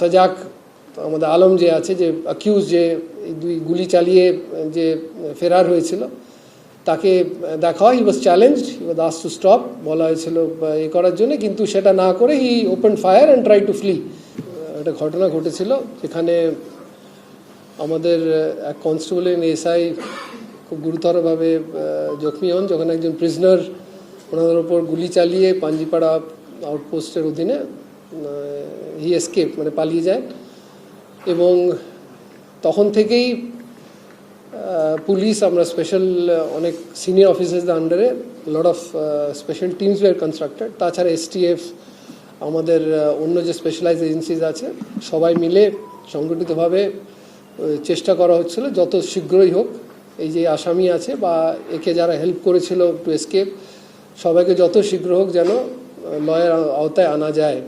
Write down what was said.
সাজাক আমাদের আলম যে আছে, যে অ্যাকিউজ, যে দুই গুলি চালিয়ে যে ফেরার হয়েছিল, তাকে দেখা হয়। He was challenged, he was asked to stop, বলা হয়েছিল এ করার জন্য, কিন্তু সেটা না করে he open fire and try to flee. একটা ঘটনা ঘটেছিল যেখানে আমাদের এক কনস্টেবল এসআই খুব গুরুতরভাবে জখমি হন, যখন একজন প্রিজনার ওনাদের ওপর গুলি চালিয়ে পাঞ্জিপাড়া আউটপোস্টের অধীনে হি এসকেপ, মানে পালিয়ে যায়। এবং তখন থেকেই পুলিশ, আমরা স্পেশাল অনেক সিনিয়র অফিসারসদের আন্ডারে lot of special teams were constructed. তাছাড়া এসটিএফ, আমাদের অন্য যে স্পেশালাইজড এজেন্সিজ আছে, সবাই মিলে সংগঠিতভাবে চেষ্টা করা হচ্ছিল যত শীঘ্রই হোক এই যে আসামি আছে বা একে যারা হেল্প করেছিল টু এসকেপ, সবাইকে যত শীঘ্র হোক যেন লয়ের আওতায় আনা যায়।